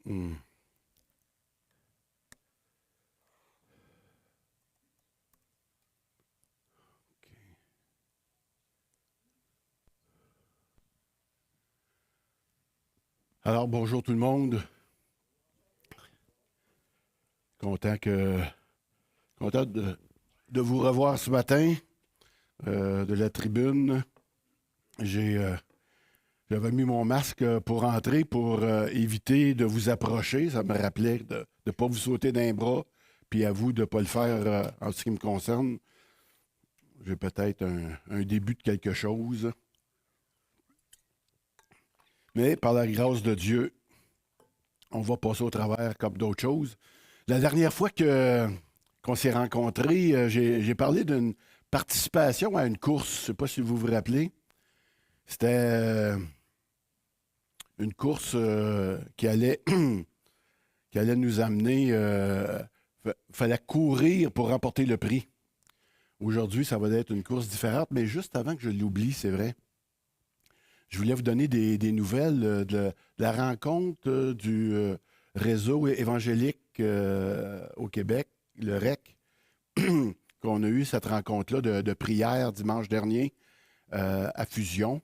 Hmm. Alors, bonjour tout le monde. Content que content de vous revoir ce matin de la tribune. J'avais mis mon masque pour entrer pour éviter de vous approcher. Ça me rappelait de ne pas vous sauter d'un bras, puis à vous de ne pas le faire en ce qui me concerne. J'ai peut-être un début de quelque chose. Mais par la grâce de Dieu, on va passer au travers comme d'autres choses. La dernière fois qu'on s'est rencontrés, j'ai parlé d'une participation à une course. Je ne sais pas si vous vous rappelez. C'était une course qui allait nous amener. Fallait courir pour remporter le prix. Aujourd'hui, ça va être une course différente, mais juste avant que je l'oublie, c'est vrai. Je voulais vous donner des nouvelles de la rencontre du réseau évangélique au Québec, le REC, qu'on a eu cette rencontre-là de prière dimanche dernier à Fusion.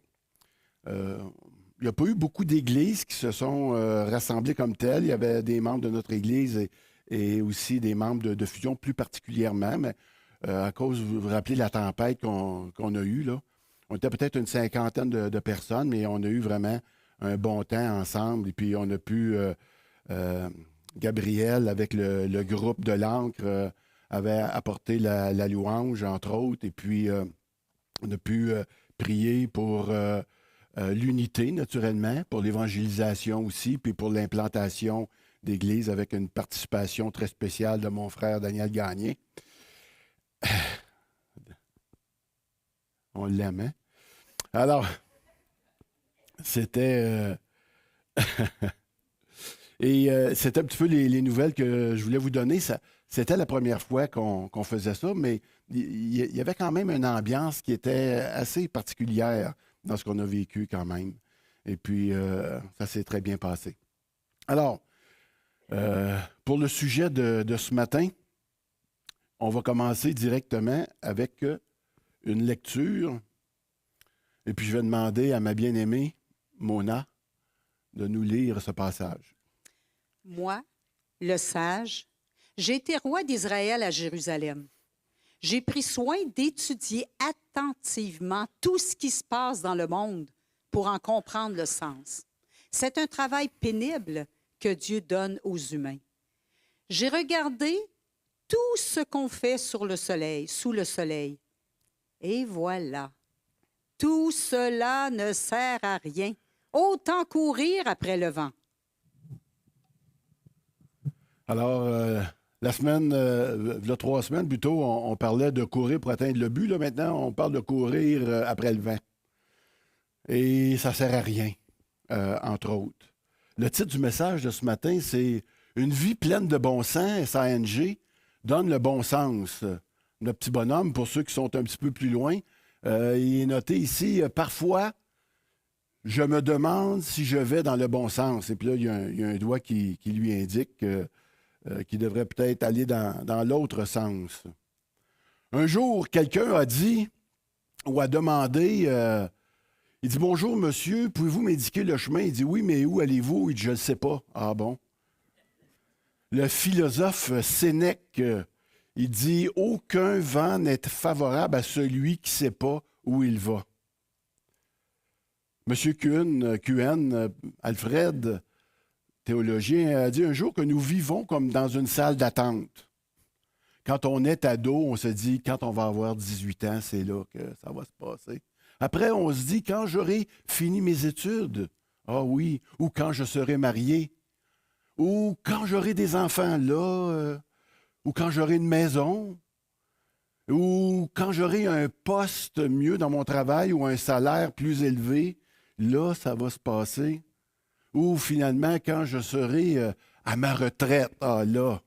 Il n'y a pas eu beaucoup d'églises qui se sont rassemblées comme telles. Il y avait des membres de notre église et aussi des membres de Fusion plus particulièrement, mais à cause, vous vous rappelez, de la tempête qu'on a eue, là. On était peut-être une cinquantaine de personnes, mais on a eu vraiment un bon temps ensemble. Et puis, on a pu, Gabriel, avec le groupe de l'Ancre, avait apporté la louange, entre autres. Et puis, on a pu prier pour l'unité, naturellement, pour l'évangélisation aussi, puis pour l'implantation d'église avec une participation très spéciale de mon frère Daniel Gagné. On l'aime, hein? Alors, c'était... c'était un petit peu les nouvelles que je voulais vous donner. C'était la première fois qu'on faisait ça, mais il y avait quand même une ambiance qui était assez particulière dans ce qu'on a vécu quand même. Et puis, ça s'est très bien passé. Alors, pour le sujet de ce matin, on va commencer directement avec une lecture. Et puis, je vais demander à ma bien-aimée, Mona, de nous lire ce passage. Moi, le sage, j'ai été roi d'Israël à Jérusalem. J'ai pris soin d'étudier attentivement tout ce qui se passe dans le monde pour en comprendre le sens. C'est un travail pénible que Dieu donne aux humains. J'ai regardé tout ce qu'on fait sous le soleil. Et voilà. Tout cela ne sert à rien. Autant courir après le vent. Alors, la semaine, il y a 3 semaines plutôt, on parlait de courir pour atteindre le but. Là, maintenant, on parle de courir après le vent. Et ça ne sert à rien, entre autres. Le titre du message de ce matin, c'est « Une vie pleine de bon sens, SANG, donne le bon sens ». Notre petit bonhomme, pour ceux qui sont un petit peu plus loin, il est noté ici « Parfois, je me demande si je vais dans le bon sens ». Et puis là, il y a un doigt qui lui indique qu'il devrait peut-être aller dans l'autre sens. Un jour, quelqu'un a dit ou a demandé... il dit « Bonjour, monsieur, pouvez-vous m'indiquer le chemin? » Il dit « Oui, mais où allez-vous? » Il dit « Je ne le sais pas. » Ah bon? Le philosophe Sénèque, il dit « Aucun vent n'est favorable à celui qui ne sait pas où il va. » Monsieur QN, Alfred, théologien, a dit un jour que nous vivons comme dans une salle d'attente. Quand on est ado, on se dit « Quand on va avoir 18 ans, c'est là que ça va se passer. » Après, on se dit, quand j'aurai fini mes études, ah oui, ou quand je serai marié, ou quand j'aurai des enfants là, ou quand j'aurai une maison, ou quand j'aurai un poste mieux dans mon travail ou un salaire plus élevé, là, ça va se passer. Ou finalement, quand je serai à ma retraite, ah là,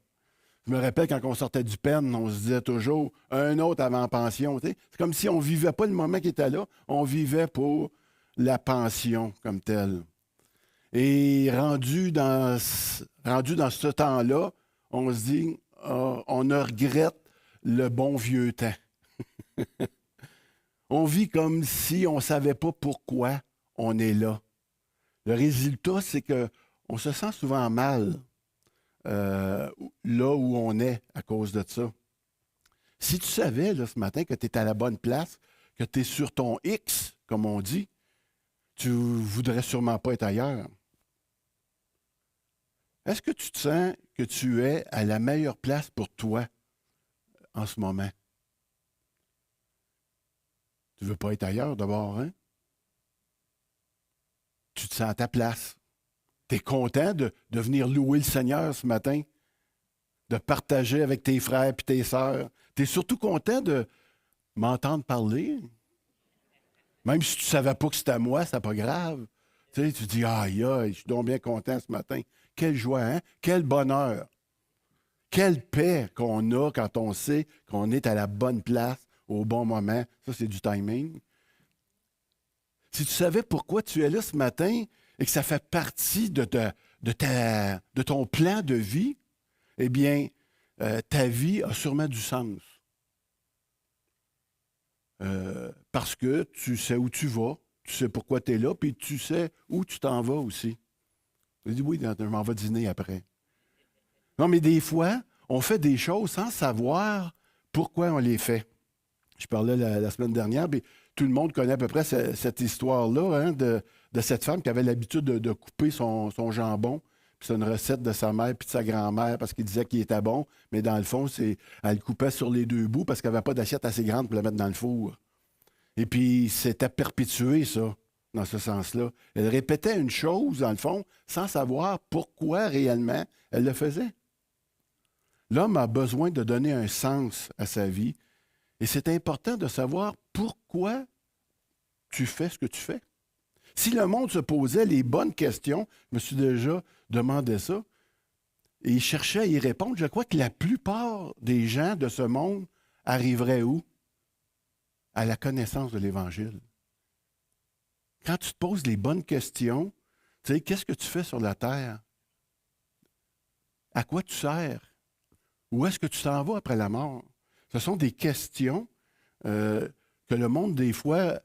je me rappelle quand on sortait du pen, on se disait toujours un autre avant pension. C'est comme si on ne vivait pas le moment qui était là, on vivait pour la pension comme telle. Et rendu dans ce temps-là, on se dit, ah, on regrette le bon vieux temps. On vit comme si on ne savait pas pourquoi on est là. Le résultat, c'est qu'on se sent souvent mal là où on est à cause de ça. Si tu savais là, ce matin que tu es à la bonne place, que tu es sur ton X, comme on dit, tu ne voudrais sûrement pas être ailleurs. Est-ce que tu te sens que tu es à la meilleure place pour toi en ce moment? Tu ne veux pas être ailleurs d'abord, hein? Tu te sens à ta place. Tu es content de venir louer le Seigneur ce matin, de partager avec tes frères et tes sœurs. Tu es surtout content de m'entendre parler. Même si tu ne savais pas que c'était à moi, c'est pas grave. Tu sais, tu dis, aïe, aïe, je suis donc bien content ce matin. Quelle joie, hein? Quel bonheur. Quelle paix qu'on a quand on sait qu'on est à la bonne place, au bon moment. Ça, c'est du timing. Si tu savais pourquoi tu es là ce matin et que ça fait partie de ton plan de vie, eh bien, ta vie a sûrement du sens. Parce que tu sais où tu vas, tu sais pourquoi tu es là, puis tu sais où tu t'en vas aussi. Je dis oui, je m'en vais dîner après. Non, mais des fois, on fait des choses sans savoir pourquoi on les fait. Je parlais la semaine dernière, puis tout le monde connaît à peu près cette histoire-là, hein, de cette femme qui avait l'habitude de couper son jambon. Puis c'est une recette de sa mère puis de sa grand-mère parce qu'il disait qu'il était bon, mais dans le fond, elle le coupait sur les deux bouts parce qu'elle n'avait pas d'assiette assez grande pour la mettre dans le four. Et puis, c'était perpétué, ça, dans ce sens-là. Elle répétait une chose, dans le fond, sans savoir pourquoi réellement elle le faisait. L'homme a besoin de donner un sens à sa vie. Et c'est important de savoir pourquoi tu fais ce que tu fais. Si le monde se posait les bonnes questions, je me suis déjà demandé ça, et il cherchait à y répondre, je crois que la plupart des gens de ce monde arriveraient où? À la connaissance de l'Évangile. Quand tu te poses les bonnes questions, tu sais, qu'est-ce que tu fais sur la terre? À quoi tu sers? Où est-ce que tu t'en vas après la mort? Ce sont des questions que le monde, des fois,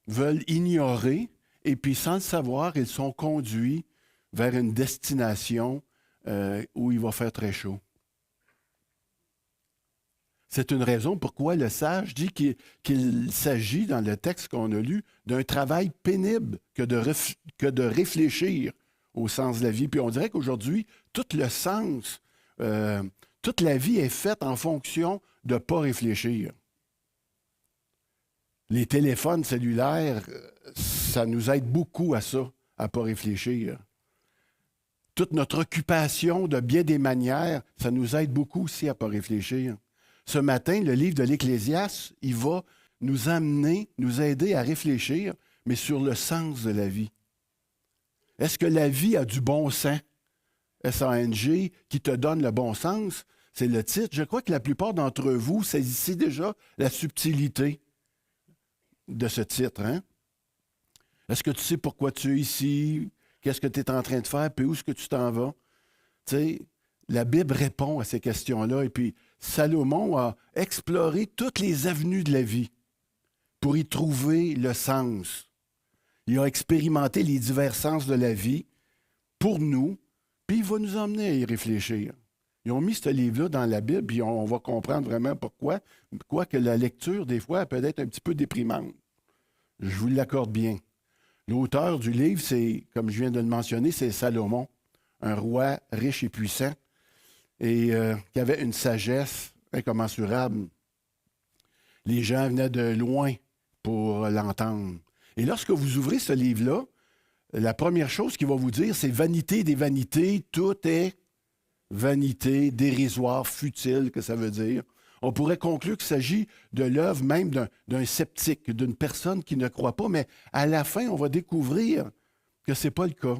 veulent ignorer, et puis sans le savoir, ils sont conduits vers une destination où il va faire très chaud. C'est une raison pourquoi le sage dit qu'il s'agit, dans le texte qu'on a lu, d'un travail pénible que de réfléchir au sens de la vie. Puis on dirait qu'aujourd'hui, tout le sens, toute la vie est faite en fonction de ne pas réfléchir. Les téléphones cellulaires, ça nous aide beaucoup à ça, à ne pas réfléchir. Toute notre occupation de bien des manières, ça nous aide beaucoup aussi à ne pas réfléchir. Ce matin, le livre de l'Ecclésiaste, il va nous amener, nous aider à réfléchir, mais sur le sens de la vie. Est-ce que la vie a du bon sens? S-A-N-G, qui te donne le bon sens, c'est le titre. Je crois que la plupart d'entre vous saisissez déjà la subtilité de ce titre. Hein? Est-ce que tu sais pourquoi tu es ici? Qu'est-ce que tu es en train de faire? Puis où est-ce que tu t'en vas? Tu sais, la Bible répond à ces questions-là. Et puis, Salomon a exploré toutes les avenues de la vie pour y trouver le sens. Il a expérimenté les divers sens de la vie pour nous, puis il va nous emmener à y réfléchir. Ils ont mis ce livre-là dans la Bible, puis on va comprendre vraiment pourquoi. Quoique la lecture, des fois, elle peut être un petit peu déprimante. Je vous l'accorde bien. L'auteur du livre, c'est, comme je viens de le mentionner, c'est Salomon, un roi riche et puissant, et qui avait une sagesse incommensurable. Les gens venaient de loin pour l'entendre. Et lorsque vous ouvrez ce livre-là, la première chose qu'il va vous dire, c'est vanité des vanités, tout est vanité, dérisoire, futile, que ça veut dire. On pourrait conclure qu'il s'agit de l'œuvre même d'un sceptique, d'une personne qui ne croit pas, mais à la fin, on va découvrir que ce n'est pas le cas.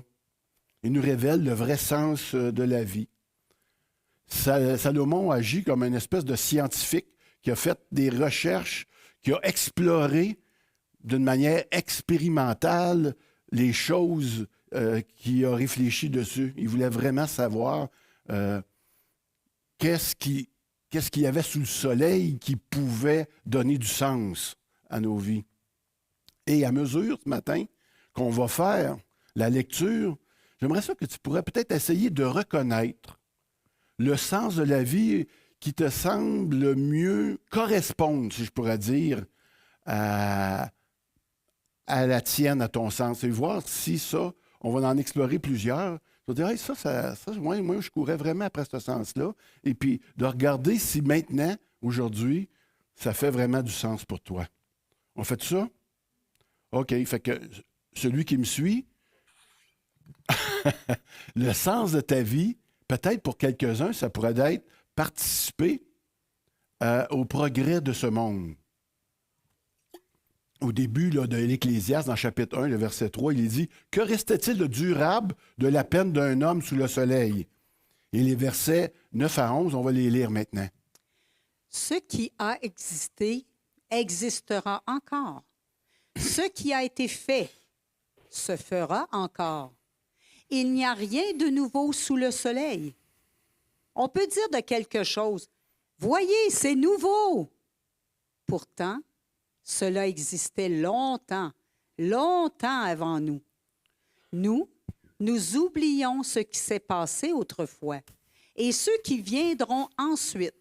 Il nous révèle le vrai sens de la vie. Salomon agit comme une espèce de scientifique qui a fait des recherches, qui a exploré d'une manière expérimentale les choses qu'il a réfléchi dessus. Il voulait vraiment savoir qu'est-ce qu'il y avait sous le soleil qui pouvait donner du sens à nos vies. Et à mesure, ce matin, qu'on va faire la lecture, j'aimerais ça que tu pourrais peut-être essayer de reconnaître le sens de la vie qui te semble le mieux correspondre, si je pourrais dire, à la tienne, à ton sens. Et voir si ça, on va en explorer plusieurs. Je vais dire, hey, ça moi, je courais vraiment après ce sens-là. Et puis, de regarder si maintenant, aujourd'hui, ça fait vraiment du sens pour toi. On fait ça? OK. Fait que celui qui me suit, le sens de ta vie, peut-être pour quelques-uns, ça pourrait être participer au progrès de ce monde. Au début là, de l'Ecclésiaste, dans le chapitre 1, le verset 3, il est dit « Que restait-il de durable de la peine d'un homme sous le soleil? » Et les versets 9 à 11, on va les lire maintenant. Ce qui a existé existera encore. Ce qui a été fait se fera encore. Il n'y a rien de nouveau sous le soleil. On peut dire de quelque chose, « Voyez, c'est nouveau! » Pourtant, cela existait longtemps, longtemps avant nous. Nous oublions ce qui s'est passé autrefois, et ceux qui viendront ensuite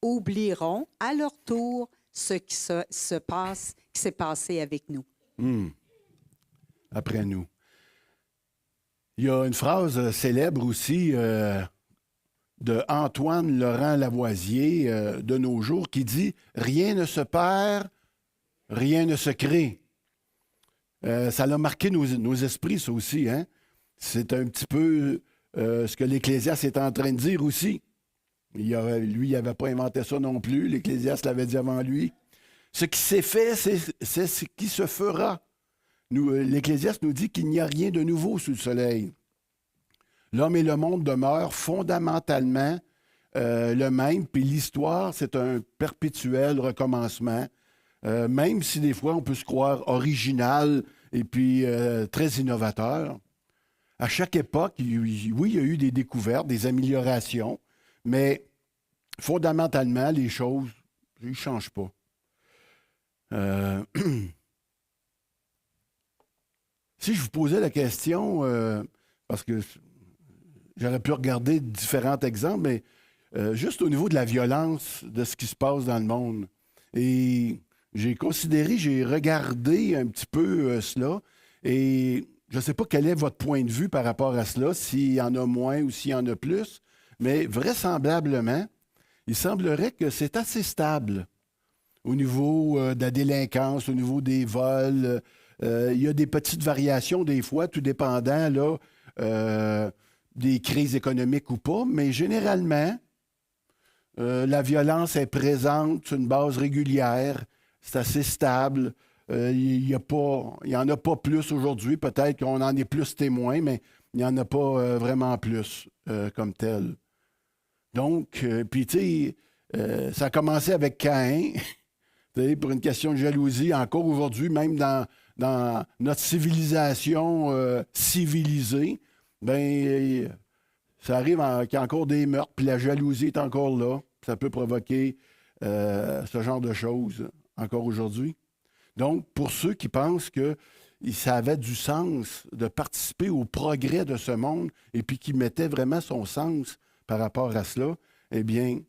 oublieront à leur tour ce qui s'est passé avec nous. Après nous. Il y a une phrase célèbre aussi de Antoine Laurent Lavoisier de nos jours qui dit « Rien ne se perd, rien ne se crée ». Ça l'a marqué nos esprits, ça aussi. Hein? C'est un petit peu ce que l'Ecclésiaste est en train de dire aussi. Lui, il n'avait pas inventé ça non plus. L'Ecclésiaste l'avait dit avant lui. Ce qui s'est fait, c'est ce qui se fera. L'Ecclésiaste nous dit qu'il n'y a rien de nouveau sous le soleil. L'homme et le monde demeurent fondamentalement le même, puis l'histoire, c'est un perpétuel recommencement, même si des fois on peut se croire original et puis très innovateur. À chaque époque, oui, il y a eu des découvertes, des améliorations, mais fondamentalement, les choses, ils ne changent pas. Si je vous posais la question, parce que j'aurais pu regarder différents exemples, mais juste au niveau de la violence, de ce qui se passe dans le monde. Et j'ai regardé un petit peu cela, et je ne sais pas quel est votre point de vue par rapport à cela, s'il y en a moins ou s'il y en a plus, mais vraisemblablement, il semblerait que c'est assez stable au niveau de la délinquance, au niveau des vols. Il y a des petites variations des fois, tout dépendant là, des crises économiques ou pas, mais généralement, la violence est présente sur une base régulière, c'est assez stable. Il n'y en a pas plus aujourd'hui, peut-être qu'on en est plus témoin, mais il n'y en a pas vraiment plus comme tel. Donc, puis tu sais, ça a commencé avec Caïn, pour une question de jalousie, encore aujourd'hui, même dans notre civilisation civilisée, bien, ça arrive qu'il y a encore des meurtres, puis la jalousie est encore là. Ça peut provoquer ce genre de choses encore aujourd'hui. Donc, pour ceux qui pensent que ça avait du sens de participer au progrès de ce monde et puis qui mettaient vraiment son sens par rapport à cela, eh bien,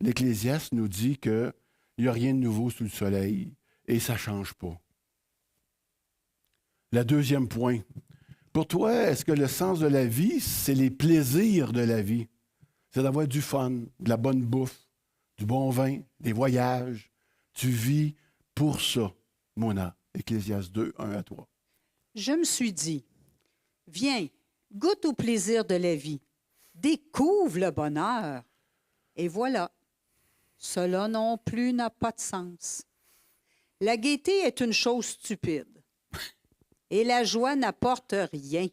l'Ecclésiaste nous dit qu'il n'y a rien de nouveau sous le soleil et ça ne change pas. Le deuxième point. Pour toi, est-ce que le sens de la vie, c'est les plaisirs de la vie? C'est d'avoir du fun, de la bonne bouffe, du bon vin, des voyages. Tu vis pour ça, Mona. Ecclésiaste 2, 1 à 3. Je me suis dit, viens, goûte au plaisir de la vie, découvre le bonheur. Et voilà, cela non plus n'a pas de sens. La gaieté est une chose stupide et la joie n'apporte rien.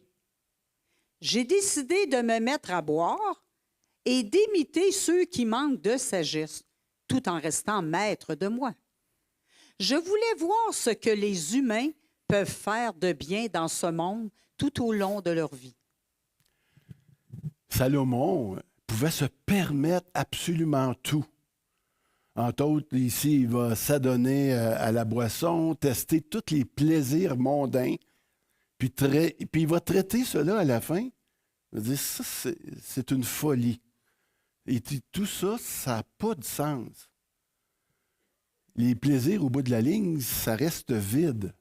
J'ai décidé de me mettre à boire et d'imiter ceux qui manquent de sagesse, tout en restant maître de moi. Je voulais voir ce que les humains peuvent faire de bien dans ce monde tout au long de leur vie. Salomon pouvait se permettre absolument tout. Entre autres, ici, il va s'adonner à la boisson, tester tous les plaisirs mondains, puis il va traiter cela à la fin. Il va dire, ça, c'est une folie. Et tout ça, ça n'a pas de sens. Les plaisirs au bout de la ligne, ça reste vide.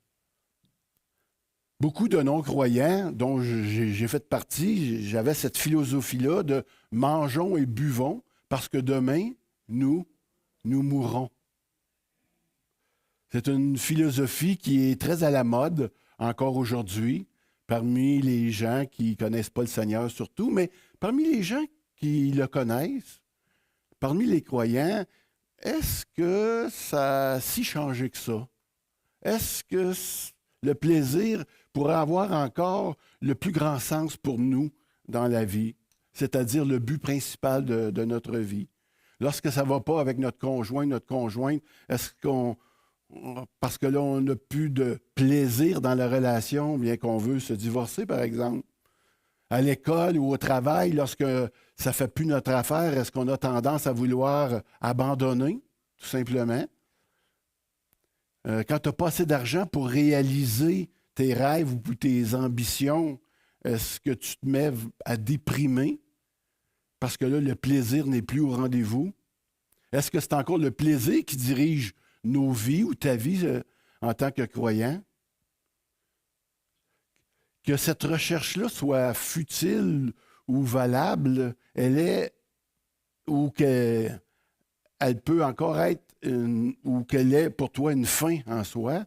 Beaucoup de non-croyants, dont j'ai fait partie, j'avais cette philosophie-là de mangeons et buvons, parce que demain, nous mourrons. C'est une philosophie qui est très à la mode encore aujourd'hui, parmi les gens qui ne connaissent pas le Seigneur surtout, mais parmi les gens qui le connaissent, parmi les croyants, est-ce que ça a si changé que ça? Est-ce que le plaisir pourrait avoir encore le plus grand sens pour nous dans la vie, c'est-à-dire le but principal de notre vie? Lorsque ça ne va pas avec notre conjointe, est-ce qu'on, parce que là, on n'a plus de plaisir dans la relation, bien qu'on veut se divorcer, par exemple? À l'école ou au travail, lorsque ça ne fait plus notre affaire, est-ce qu'on a tendance à vouloir abandonner, tout simplement? Quand tu n'as pas assez d'argent pour réaliser tes rêves ou tes ambitions, est-ce que tu te mets à déprimer parce que là, le plaisir n'est plus au rendez-vous? Est-ce que c'est encore le plaisir qui dirige nos vies ou ta vie en tant que croyant? Que cette recherche-là soit futile ou valable, ou qu'elle peut encore être ou qu'elle est pour toi une fin en soi.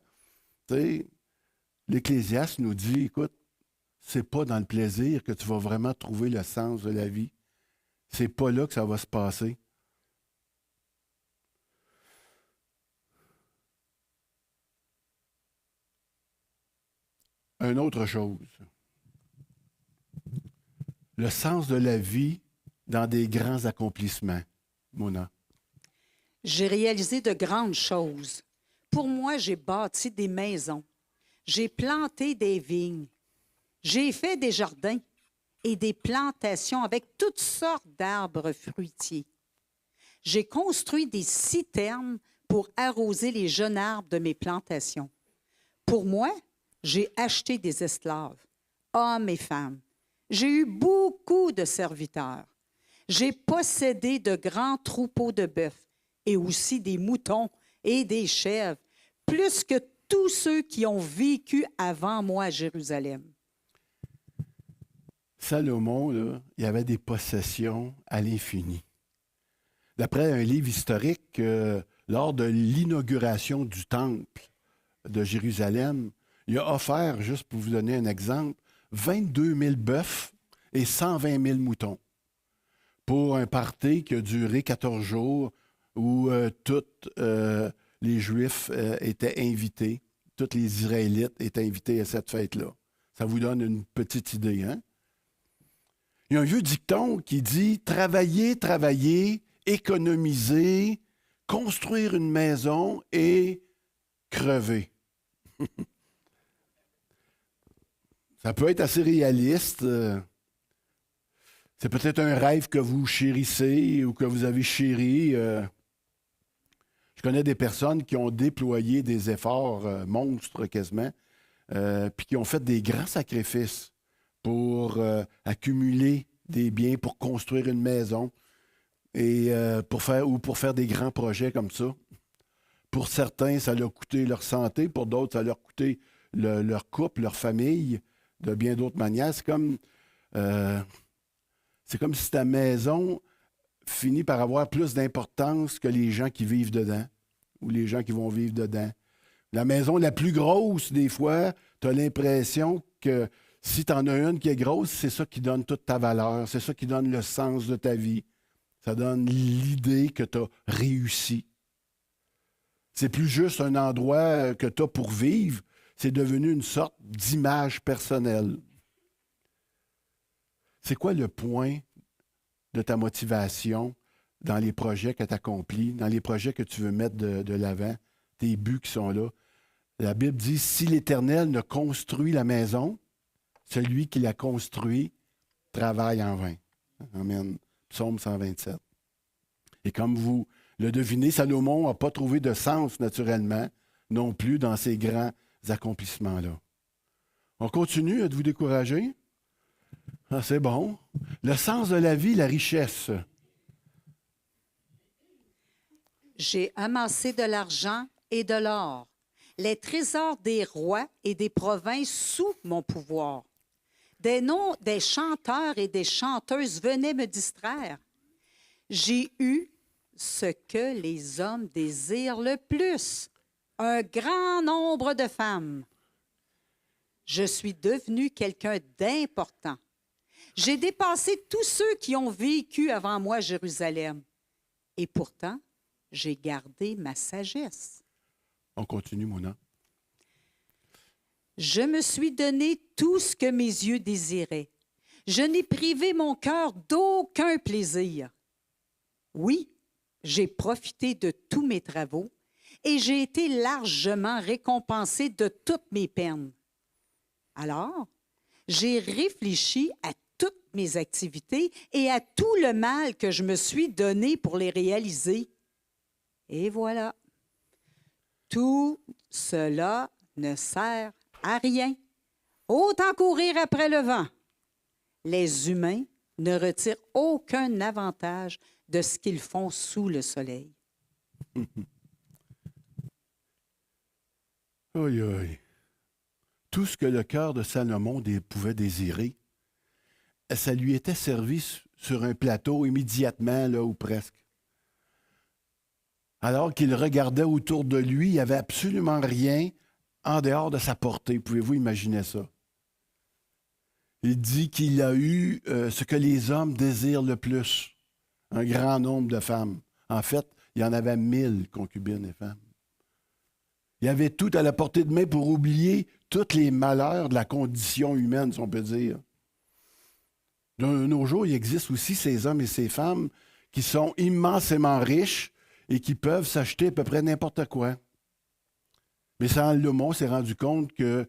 Tu sais, l'Ecclésiaste nous dit, écoute, c'est pas dans le plaisir que tu vas vraiment trouver le sens de la vie. C'est pas là que ça va se passer. Une autre chose. Le sens de la vie dans des grands accomplissements, Mona. J'ai réalisé de grandes choses. Pour moi, j'ai bâti des maisons. J'ai planté des vignes. J'ai fait des jardins et des plantations avec toutes sortes d'arbres fruitiers. J'ai construit des citernes pour arroser les jeunes arbres de mes plantations. Pour moi, j'ai acheté des esclaves, hommes et femmes. J'ai eu beaucoup de serviteurs. J'ai possédé de grands troupeaux de bœufs et aussi des moutons et des chèvres, plus que tous ceux qui ont vécu avant moi à Jérusalem. Salomon, là, il avait des possessions à l'infini. D'après un livre historique, lors de l'inauguration du temple de Jérusalem, il a offert, juste pour vous donner un exemple, 22 000 bœufs et 120 000 moutons pour un party qui a duré 14 jours où tous les Juifs étaient invités, tous les Israélites étaient invités à cette fête-là. Ça vous donne une petite idée, hein? Il y a un vieux dicton qui dit « Travailler, travailler, économiser, construire une maison et crever ». Ça peut être assez réaliste. C'est peut-être un rêve que vous chérissez ou que vous avez chéri. Je connais des personnes qui ont déployé des efforts monstres quasiment, puis qui ont fait des grands sacrifices pour accumuler des biens, pour construire une maison et pour faire des grands projets comme ça. Pour certains, ça leur a coûté leur santé, pour d'autres, ça leur a coûté leur couple, leur famille, de bien d'autres manières. C'est comme si ta maison finit par avoir plus d'importance que les gens qui vivent dedans ou les gens qui vont vivre dedans. La maison la plus grosse, des fois, tu as l'impression que si tu en as une qui est grosse, c'est ça qui donne toute ta valeur, c'est ça qui donne le sens de ta vie. Ça donne l'idée que tu as réussi. C'est plus juste un endroit que tu as pour vivre, c'est devenu une sorte d'image personnelle. C'est quoi le point de ta motivation dans les projets que tu accomplis, dans les projets que tu veux mettre de l'avant, tes buts qui sont là? La Bible dit, si l'Éternel ne construit la maison, celui qui la construit travaille en vain. Amen. Psaume 127. Et comme vous le devinez, Salomon n'a pas trouvé de sens naturellement non plus dans ces grands accomplissements-là. On continue, êtes-vous découragé? Ah, c'est bon. Le sens de la vie, la richesse. J'ai amassé de l'argent et de l'or, les trésors des rois et des provinces sous mon pouvoir. Des noms des chanteurs et des chanteuses venaient me distraire. J'ai eu ce que les hommes désirent le plus, un grand nombre de femmes. Je suis devenu quelqu'un d'important. J'ai dépassé tous ceux qui ont vécu avant moi à Jérusalem. Et pourtant, j'ai gardé ma sagesse. On continue, Mona. Je me suis donné tout ce que mes yeux désiraient. Je n'ai privé mon cœur d'aucun plaisir. Oui, j'ai profité de tous mes travaux et j'ai été largement récompensé de toutes mes peines. Alors, j'ai réfléchi à toutes mes activités et à tout le mal que je me suis donné pour les réaliser. Et voilà, tout cela ne sert à rien. Autant courir après le vent. Les humains ne retirent aucun avantage de ce qu'ils font sous le soleil. Aïe, aïe. Tout ce que le cœur de Salomon pouvait désirer, ça lui était servi sur un plateau immédiatement, là, ou presque. Alors qu'il regardait autour de lui, il n'y avait absolument rien en dehors de sa portée. Pouvez-vous imaginer ça? Il dit qu'il a eu ce que les hommes désirent le plus, un grand nombre de femmes. En fait, il y en avait 1000 concubines et femmes. Il y avait tout à la portée de main pour oublier tous les malheurs de la condition humaine, si on peut dire. De nos jours, il existe aussi ces hommes et ces femmes qui sont immensément riches et qui peuvent s'acheter à peu près n'importe quoi. Mais Salomon s'est rendu compte que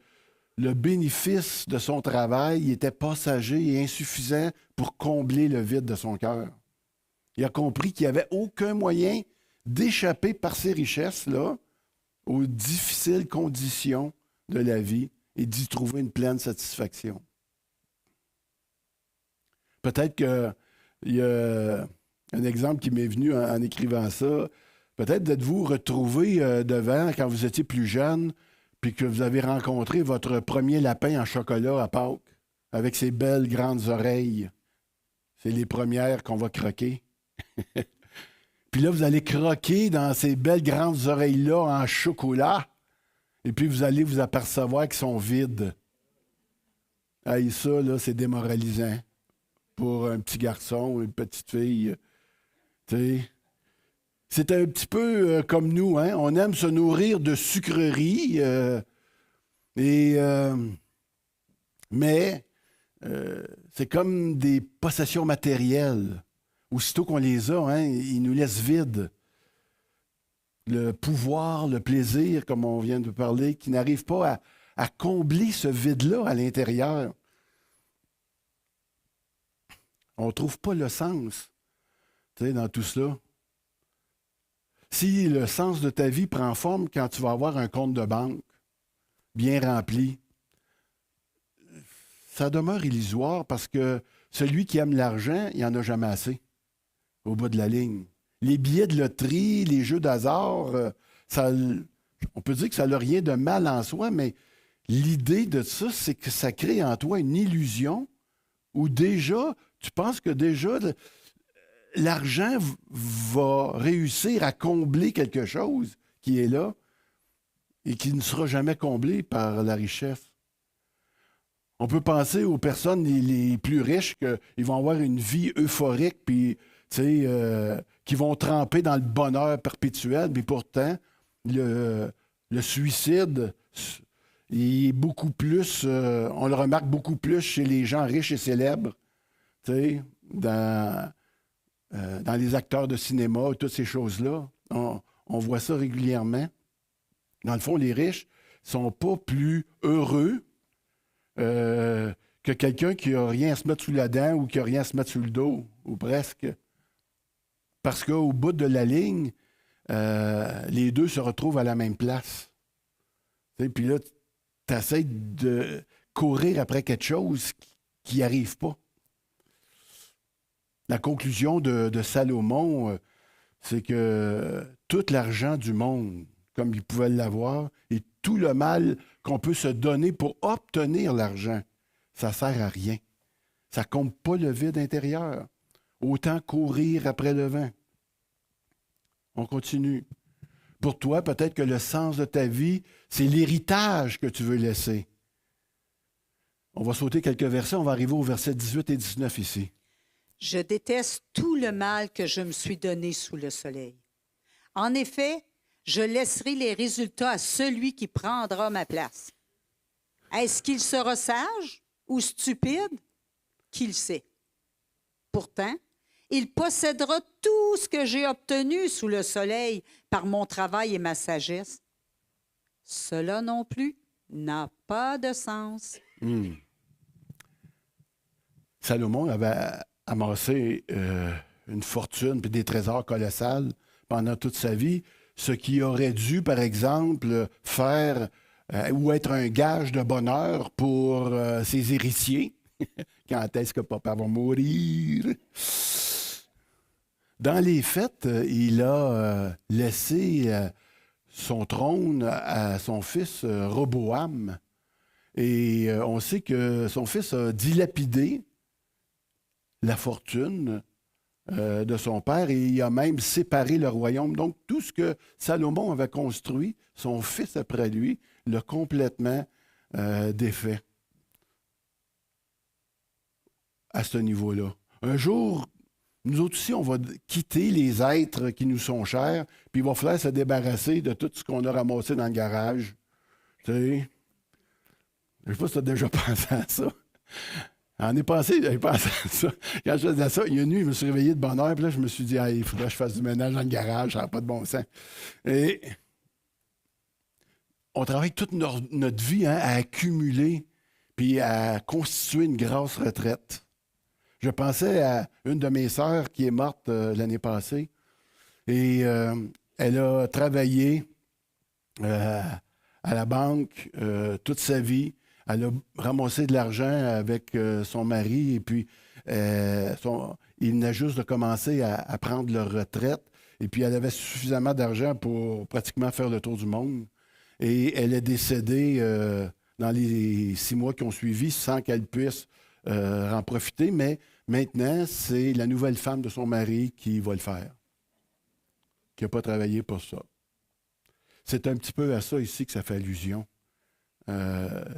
le bénéfice de son travail était passager et insuffisant pour combler le vide de son cœur. Il a compris qu'il n'y avait aucun moyen d'échapper par ces richesses-là aux difficiles conditions de la vie et d'y trouver une pleine satisfaction. Peut-être qu'il y a un exemple qui m'est venu en écrivant ça. Peut-être êtes-vous retrouvé devant, quand vous étiez plus jeune, puis que vous avez rencontré votre premier lapin en chocolat à Pâques, avec ses belles grandes oreilles. C'est les premières qu'on va croquer. Puis là, vous allez croquer dans ces belles grandes oreilles-là en chocolat, et puis vous allez vous apercevoir qu'ils sont vides. Hey, ça, là, c'est démoralisant pour un petit garçon ou une petite fille. Tu sais, c'est un petit peu comme nous, hein? On aime se nourrir de sucreries, mais c'est comme des possessions matérielles. Aussitôt qu'on les a, hein, ils nous laissent vides. Le pouvoir, le plaisir, comme on vient de parler, qui n'arrive pas à combler ce vide-là à l'intérieur. On ne trouve pas le sens, tu sais, dans tout cela. Si le sens de ta vie prend forme quand tu vas avoir un compte de banque bien rempli, ça demeure illusoire parce que celui qui aime l'argent, il n'en a jamais assez au bout de la ligne. Les billets de loterie, les jeux d'hasard, on peut dire que ça n'a rien de mal en soi, mais l'idée de ça, c'est que ça crée en toi une illusion où déjà, tu penses que déjà l'argent va réussir à combler quelque chose qui est là et qui ne sera jamais comblé par la richesse. On peut penser aux personnes les plus riches qu'ils vont avoir une vie euphorique puis qui vont tremper dans le bonheur perpétuel, mais pourtant, le suicide, il est beaucoup plus, on le remarque beaucoup plus chez les gens riches et célèbres, dans les acteurs de cinéma, toutes ces choses-là. On voit ça régulièrement. Dans le fond, les riches, sont pas plus heureux que quelqu'un qui n'a rien à se mettre sous la dent ou qui n'a rien à se mettre sous le dos, ou presque. Parce qu'au bout de la ligne, les deux se retrouvent à la même place. Puis là, tu essaies de courir après quelque chose qui n'y arrive pas. La conclusion de Salomon, c'est que tout l'argent du monde, comme il pouvait l'avoir, et tout le mal qu'on peut se donner pour obtenir l'argent, ça ne sert à rien. Ça ne comble pas le vide intérieur. Autant courir après le vent. On continue. Pour toi, peut-être que le sens de ta vie, c'est l'héritage que tu veux laisser. On va sauter quelques versets. On va arriver au verset 18 et 19 ici. Je déteste tout le mal que je me suis donné sous le soleil. En effet, je laisserai les résultats à celui qui prendra ma place. Est-ce qu'il sera sage ou stupide? Qui le sait. Pourtant, il possédera tout ce que j'ai obtenu sous le soleil par mon travail et ma sagesse. Cela non plus n'a pas de sens. Salomon avait amassé une fortune et des trésors colossaux pendant toute sa vie, ce qui aurait dû, par exemple, faire ou être un gage de bonheur pour ses héritiers. Quand est-ce que papa va mourir? Dans les faits, il a laissé son trône à son fils Roboam. Et on sait que son fils a dilapidé la fortune de son père et il a même séparé le royaume. Donc, tout ce que Salomon avait construit, son fils après lui, l'a complètement défait à ce niveau-là. Un jour, nous autres aussi, on va quitter les êtres qui nous sont chers, puis il va falloir se débarrasser de tout ce qu'on a ramassé dans le garage. Tu sais, je ne sais pas si tu as déjà pensé à ça. J'avais pensé à ça. Quand je faisais ça, il y a une nuit, je me suis réveillé de bonne heure, puis là, je me suis dit, ah, il faudrait que je fasse du ménage dans le garage, ça n'a pas de bon sens. Et on travaille toute notre vie à accumuler, puis à constituer une grosse retraite. Je pensais à une de mes sœurs qui est morte l'année passée, et elle a travaillé à la banque toute sa vie. Elle a ramassé de l'argent avec son mari et puis il venait juste de commencer à prendre leur retraite. Et puis elle avait suffisamment d'argent pour pratiquement faire le tour du monde. Et elle est décédée dans les 6 mois qui ont suivi sans qu'elle puisse en profiter. Mais maintenant, c'est la nouvelle femme de son mari qui va le faire, qui n'a pas travaillé pour ça. C'est un petit peu à ça ici que ça fait allusion.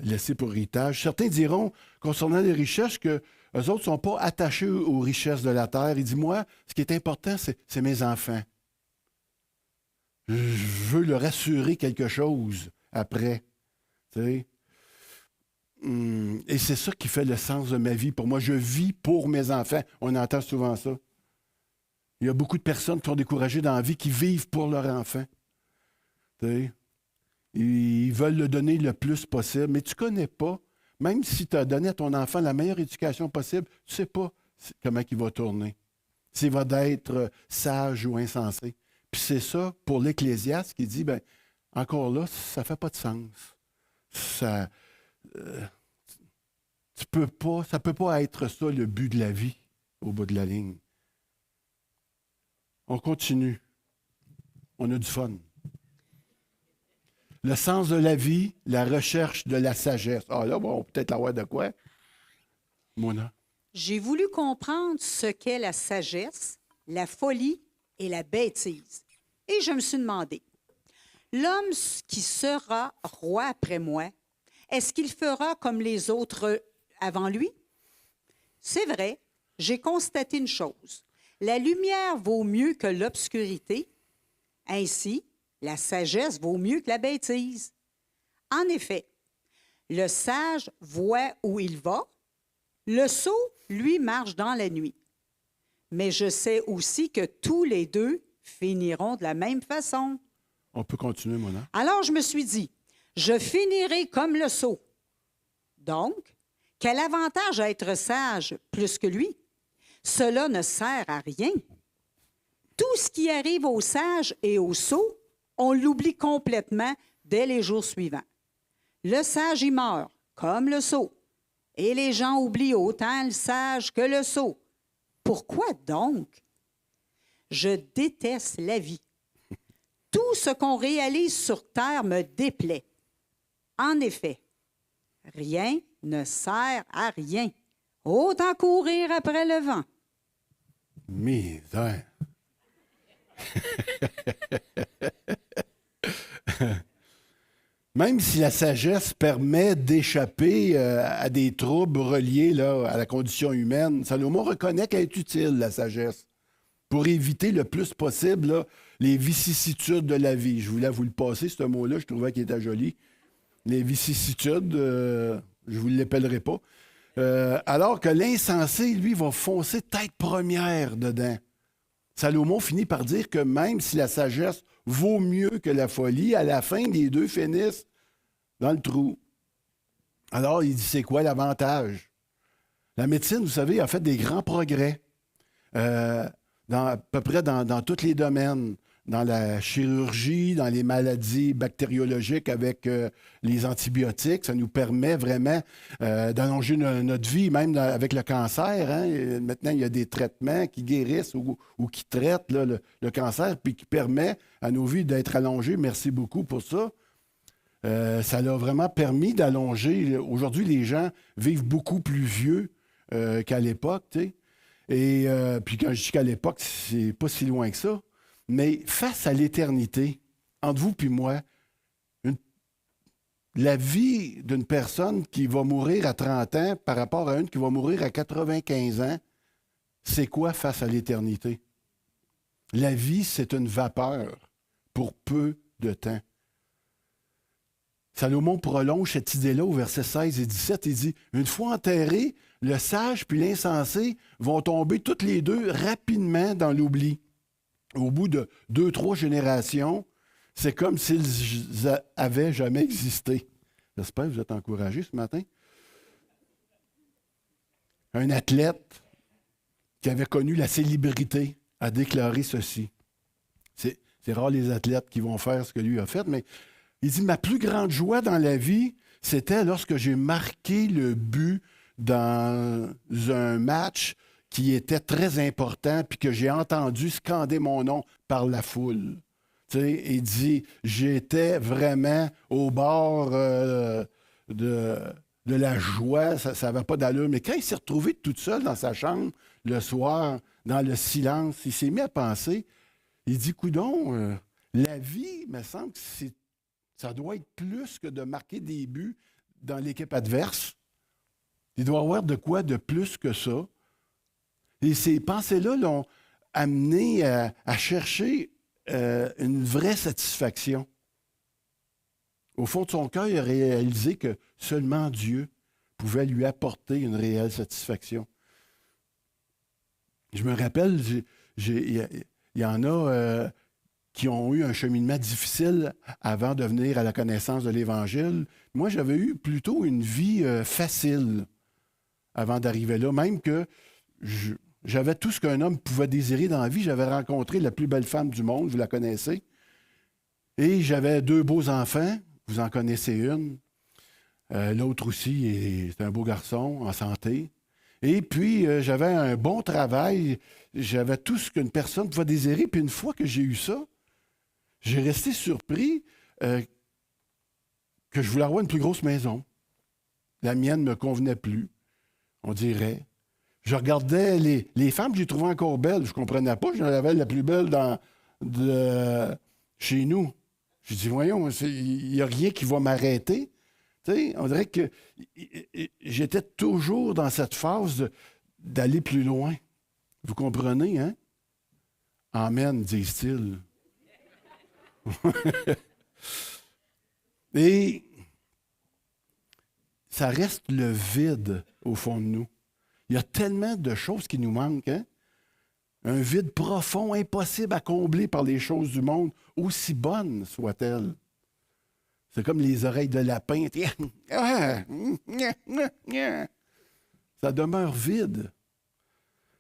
Laissé pour héritage. Certains diront, concernant les richesses, qu'eux autres ne sont pas attachés aux richesses de la terre. Il dit, moi, ce qui est important, c'est mes enfants. Je veux leur assurer quelque chose après. Tu sais? Et c'est ça qui fait le sens de ma vie. Pour moi, je vis pour mes enfants. On entend souvent ça. Il y a beaucoup de personnes qui sont découragées dans la vie, qui vivent pour leurs enfants. Tu sais? Ils veulent le donner le plus possible, mais tu ne connais pas. Même si tu as donné à ton enfant la meilleure éducation possible, tu ne sais pas comment il va tourner. S'il va être sage ou insensé. Puis c'est ça, pour l'Ecclésiaste, qui dit, bien, encore là, ça ne fait pas de sens. Ça peut pas être ça le but de la vie, au bout de la ligne. On continue. On a du fun. Le sens de la vie, la recherche de la sagesse. Ah là, bon, peut-être avoir de quoi. Mona. J'ai voulu comprendre ce qu'est la sagesse, la folie et la bêtise. Et je me suis demandé, l'homme qui sera roi après moi, est-ce qu'il fera comme les autres avant lui? C'est vrai, j'ai constaté une chose. La lumière vaut mieux que l'obscurité. Ainsi, la sagesse vaut mieux que la bêtise. En effet, le sage voit où il va, le sot, lui, marche dans la nuit. Mais je sais aussi que tous les deux finiront de la même façon. On peut continuer, Mona. Alors je me suis dit, Je finirai comme le sot. Donc, quel avantage à être sage plus que lui? Cela ne sert à rien. Tout ce qui arrive aux sages et aux sots, on l'oublie complètement dès les jours suivants. Le sage y meurt, comme le sot. Et les gens oublient autant le sage que le sot. Pourquoi donc? Je déteste la vie. Tout ce qu'on réalise sur Terre me déplaît. En effet, rien ne sert à rien. Autant courir après le vent. Misère. Même si la sagesse permet d'échapper à des troubles reliés là, à la condition humaine, Salomon reconnaît qu'elle est utile, la sagesse, pour éviter le plus possible là, les vicissitudes de la vie. Je voulais vous le passer, ce mot-là, je trouvais qu'il était joli. Les vicissitudes, je ne vous l'appellerai pas. Alors que l'insensé, lui, va foncer tête première dedans. Salomon finit par dire que même si la sagesse vaut mieux que la folie, à la fin, les deux finissent dans le trou. Alors, il dit, c'est quoi l'avantage? La médecine, vous savez, a fait des grands progrès, à peu près dans tous les domaines. Dans la chirurgie, dans les maladies bactériologiques avec les antibiotiques. Ça nous permet vraiment d'allonger notre vie, même avec le cancer. Hein. Et maintenant, il y a des traitements qui guérissent ou qui traitent là, le cancer, puis qui permettent à nos vies d'être allongées. Merci beaucoup pour ça. Ça l'a vraiment permis d'allonger. Aujourd'hui, les gens vivent beaucoup plus vieux qu'à l'époque. Tu sais. Et puis quand je dis qu'à l'époque, c'est pas si loin que ça. Mais face à l'éternité, entre vous et moi, la vie d'une personne qui va mourir à 30 ans par rapport à une qui va mourir à 95 ans, c'est quoi face à l'éternité? La vie, c'est une vapeur pour peu de temps. Salomon prolonge cette idée-là au verset 16 et 17. Il dit, une fois enterrés, le sage puis l'insensé vont tomber toutes les deux rapidement dans l'oubli. Au bout de 2-3 générations, c'est comme s'ils avaient jamais existé. J'espère que vous êtes encouragés ce matin. Un athlète qui avait connu la célébrité a déclaré ceci. C'est rare les athlètes qui vont faire ce que lui a fait, mais il dit, ma plus grande joie dans la vie, c'était lorsque j'ai marqué le but dans un match qui était très important, puis que j'ai entendu scander mon nom par la foule. Tu sais, il dit, j'étais vraiment au bord de la joie, ça n'avait pas d'allure. Mais quand il s'est retrouvé tout seul dans sa chambre, le soir, dans le silence, il s'est mis à penser, il dit, coudonc, la vie, me semble que ça doit être plus que de marquer des buts dans l'équipe adverse. Il doit y avoir de quoi de plus que ça. Et ces pensées-là l'ont amené à chercher une vraie satisfaction. Au fond de son cœur, il a réalisé que seulement Dieu pouvait lui apporter une réelle satisfaction. Je me rappelle, il y en a qui ont eu un cheminement difficile avant de venir à la connaissance de l'Évangile. Moi, j'avais eu plutôt une vie facile avant d'arriver là, même que j'avais tout ce qu'un homme pouvait désirer dans la vie. J'avais rencontré la plus belle femme du monde, vous la connaissez. Et j'avais 2 beaux enfants, vous en connaissez une. L'autre aussi, c'est un beau garçon, en santé. Et puis, j'avais un bon travail. J'avais tout ce qu'une personne pouvait désirer. Puis une fois que j'ai eu ça, j'ai resté surpris que je voulais avoir une plus grosse maison. La mienne ne me convenait plus, on dirait. Je regardais les femmes que j'ai trouvées encore belles. Je ne comprenais pas. J'en avais la plus belle chez nous. Je dis, voyons, il n'y a rien qui va m'arrêter. Tu sais, on dirait que j'étais toujours dans cette phase d'aller plus loin. Vous comprenez, hein? Amen, disent-ils. Et ça reste le vide au fond de nous. Il y a tellement de choses qui nous manquent, hein? Un vide profond, impossible à combler par les choses du monde, aussi bonnes soient-elles. C'est comme les oreilles de lapin. Ça demeure vide.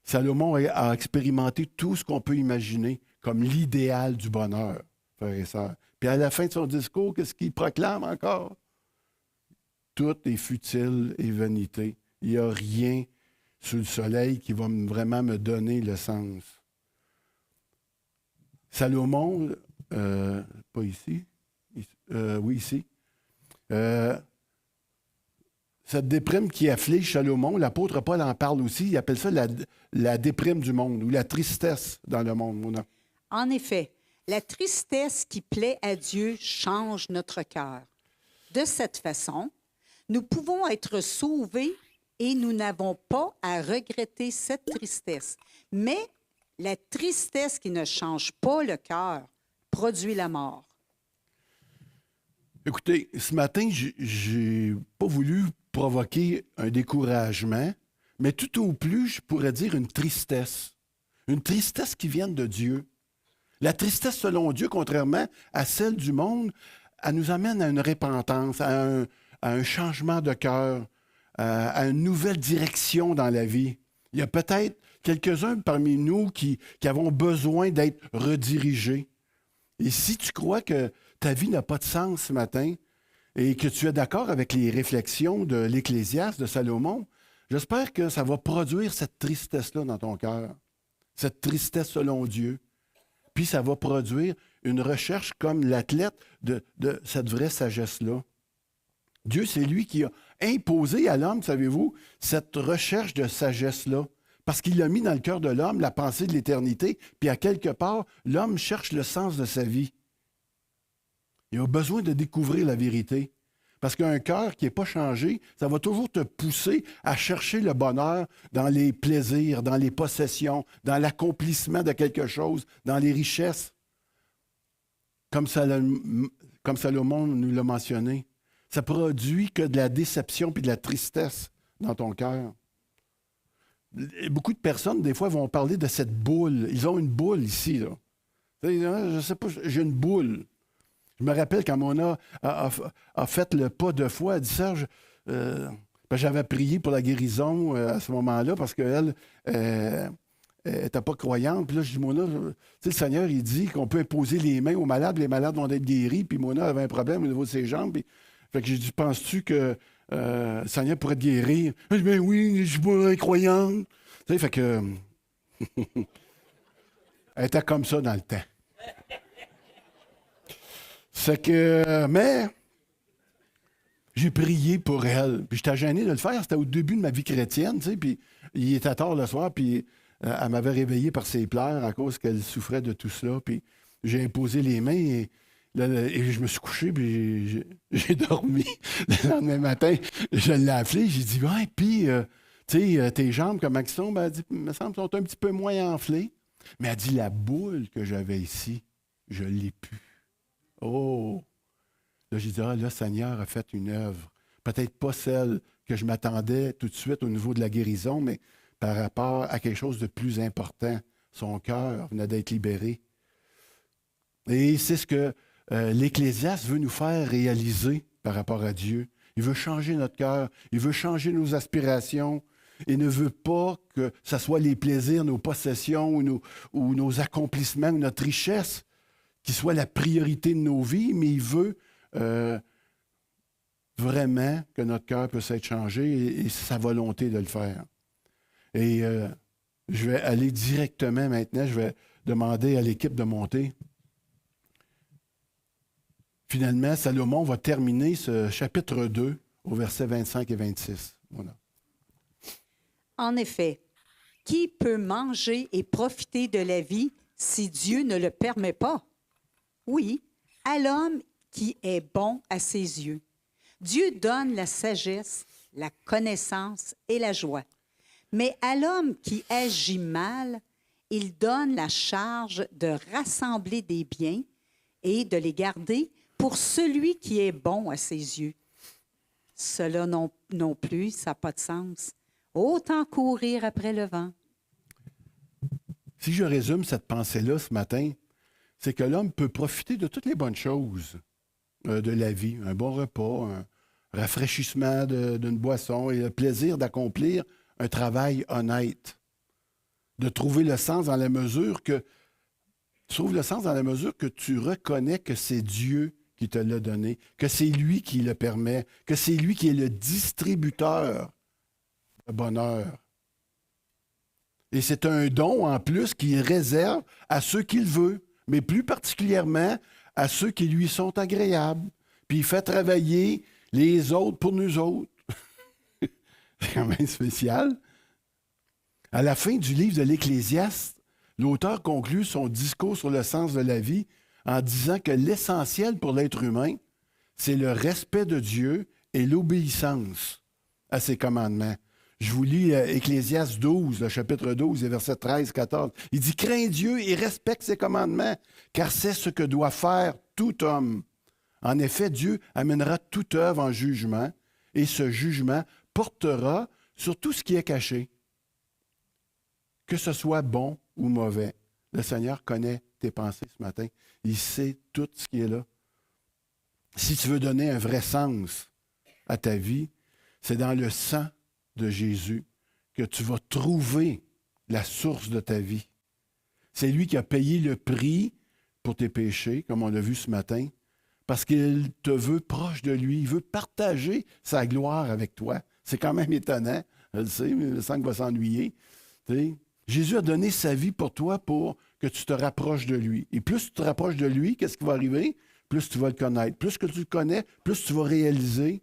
Salomon a expérimenté tout ce qu'on peut imaginer comme l'idéal du bonheur, frères et sœurs. Puis à la fin de son discours, qu'est-ce qu'il proclame encore? Tout est futile et vanité. Il n'y a rien sous le soleil qui va vraiment me donner le sens. Salomon, pas ici, oui, ici. Cette déprime qui afflige Salomon, l'apôtre Paul en parle aussi, il appelle ça la déprime du monde ou la tristesse dans le monde, Mona. En effet, la tristesse qui plaît à Dieu change notre cœur. De cette façon, nous pouvons être sauvés et nous n'avons pas à regretter cette tristesse. Mais la tristesse qui ne change pas le cœur produit la mort. Écoutez, ce matin, j'ai pas voulu provoquer un découragement, mais tout au plus, je pourrais dire une tristesse. Une tristesse qui vient de Dieu. La tristesse selon Dieu, contrairement à celle du monde, elle nous amène à une repentance, à un changement de cœur, à une nouvelle direction dans la vie. Il y a peut-être quelques-uns parmi nous qui avons besoin d'être redirigés. Et si tu crois que ta vie n'a pas de sens ce matin et que tu es d'accord avec les réflexions de l'Ecclésiaste de Salomon, j'espère que ça va produire cette tristesse-là dans ton cœur, cette tristesse selon Dieu. Puis ça va produire une recherche comme l'athlète de cette vraie sagesse-là. Dieu, c'est lui qui a imposé à l'homme, savez-vous, cette recherche de sagesse-là. Parce qu'il a mis dans le cœur de l'homme la pensée de l'éternité, puis à quelque part, l'homme cherche le sens de sa vie. Il a besoin de découvrir la vérité. Parce qu'un cœur qui n'est pas changé, ça va toujours te pousser à chercher le bonheur dans les plaisirs, dans les possessions, dans l'accomplissement de quelque chose, dans les richesses. Comme Salomon nous l'a mentionné. Ça produit que de la déception puis de la tristesse dans ton cœur. Beaucoup de personnes, des fois, vont parler de cette boule. Ils ont une boule ici, là. Je ne sais pas, j'ai une boule. Je me rappelle quand Mona a fait le pas de foi, elle dit Serge, j'avais prié pour la guérison à ce moment-là parce qu'elle n'était pas croyante. Puis là, je dis Mona, le Seigneur, il dit qu'on peut imposer les mains aux malades, les malades vont être guéris. Puis Mona avait un problème au niveau de ses jambes. Puis, fait que j'ai dit penses-tu que le Seigneur pourrait te guérir? Elle dit ben oui, je suis pas incroyante. Tu sais, fait que. Elle était comme ça dans le temps. C'est que, mais, j'ai prié pour elle. Puis j'étais gêné de le faire. C'était au début de ma vie chrétienne, tu sais. Puis il était tard le soir, puis elle m'avait réveillé par ses pleurs à cause qu'elle souffrait de tout cela. Puis j'ai imposé les mains et je me suis couché, puis j'ai dormi. Le lendemain matin, je l'ai appelé. J'ai dit, ouais, puis, tu sais, tes jambes, comment elles sont? Ben, elle dit, il me semble qu'elles sont un petit peu moins enflées. Mais elle dit, la boule que j'avais ici, je ne l'ai plus. Oh! Là, j'ai dit, là, Seigneur a fait une œuvre. Peut-être pas celle que je m'attendais tout de suite au niveau de la guérison, mais par rapport à quelque chose de plus important. Son cœur venait d'être libéré. Et c'est ce que l'Ecclésiaste veut nous faire réaliser par rapport à Dieu. Il veut changer notre cœur. Il veut changer nos aspirations. Il ne veut pas que ce soit les plaisirs, nos possessions ou nos accomplissements ou notre richesse qui soit la priorité de nos vies, mais il veut vraiment que notre cœur puisse être changé et c'est sa volonté de le faire. Et je vais aller directement maintenant, je vais demander à l'équipe de monter. Finalement, Salomon va terminer ce chapitre 2 au verset 25 et 26. Voilà. En effet, qui peut manger et profiter de la vie si Dieu ne le permet pas? Oui, à l'homme qui est bon à ses yeux. Dieu donne la sagesse, la connaissance et la joie. Mais à l'homme qui agit mal, il donne la charge de rassembler des biens et de les garder pour celui qui est bon à ses yeux. Cela non plus, ça n'a pas de sens. Autant courir après le vent. Si je résume cette pensée-là ce matin, c'est que l'homme peut profiter de toutes les bonnes choses. de la vie, un bon repas, un rafraîchissement d'une boisson et le plaisir d'accomplir un travail honnête. De trouver le sens dans la mesure que tu trouves le sens dans la mesure que tu reconnais que c'est Dieu qui te l'a donné, que c'est lui qui le permet, que c'est lui qui est le distributeur de bonheur. Et c'est un don en plus qu'il réserve à ceux qu'il veut, mais plus particulièrement à ceux qui lui sont agréables. Puis il fait travailler les autres pour nous autres. C'est quand même spécial. À la fin du livre de l'Ecclésiaste, l'auteur conclut son discours sur le sens de la vie en disant que l'essentiel pour l'être humain, c'est le respect de Dieu et l'obéissance à ses commandements. Je vous lis Ecclésiaste 12, le chapitre 12, les versets 13-14. Il dit « Crains Dieu et respecte ses commandements, car c'est ce que doit faire tout homme. En effet, Dieu amènera toute œuvre en jugement, et ce jugement portera sur tout ce qui est caché. Que ce soit bon ou mauvais, le Seigneur connaît tes pensées ce matin. Il sait tout ce qui est là. Si tu veux donner un vrai sens à ta vie, c'est dans le sang de Jésus que tu vas trouver la source de ta vie. C'est lui qui a payé le prix pour tes péchés, comme on l'a vu ce matin, parce qu'il te veut proche de lui. Il veut partager sa gloire avec toi. C'est quand même étonnant. Je le sais, mais le sang va s'ennuyer. Tu sais, Jésus a donné sa vie pour toi pour que tu te rapproches de lui. Et plus tu te rapproches de lui, qu'est-ce qui va arriver? Plus tu vas le connaître. Plus que tu le connais, plus tu vas réaliser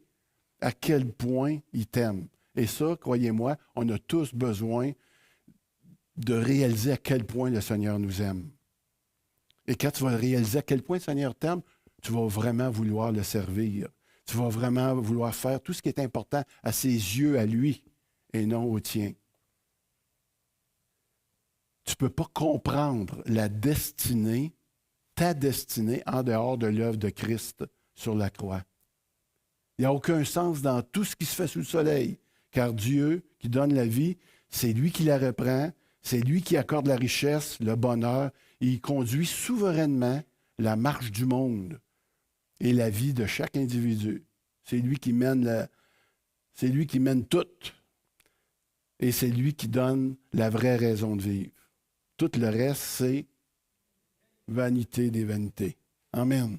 à quel point il t'aime. Et ça, croyez-moi, on a tous besoin de réaliser à quel point le Seigneur nous aime. Et quand tu vas réaliser à quel point le Seigneur t'aime, tu vas vraiment vouloir le servir. Tu vas vraiment vouloir faire tout ce qui est important à ses yeux, à lui, et non aux tiens. Tu ne peux pas comprendre la destinée, ta destinée, en dehors de l'œuvre de Christ sur la croix. Il n'y a aucun sens dans tout ce qui se fait sous le soleil, car Dieu qui donne la vie, c'est lui qui la reprend, c'est lui qui accorde la richesse, le bonheur, et il conduit souverainement la marche du monde et la vie de chaque individu. C'est lui qui mène tout. Et c'est lui qui donne la vraie raison de vivre. Tout le reste, c'est vanité des vanités. Amen.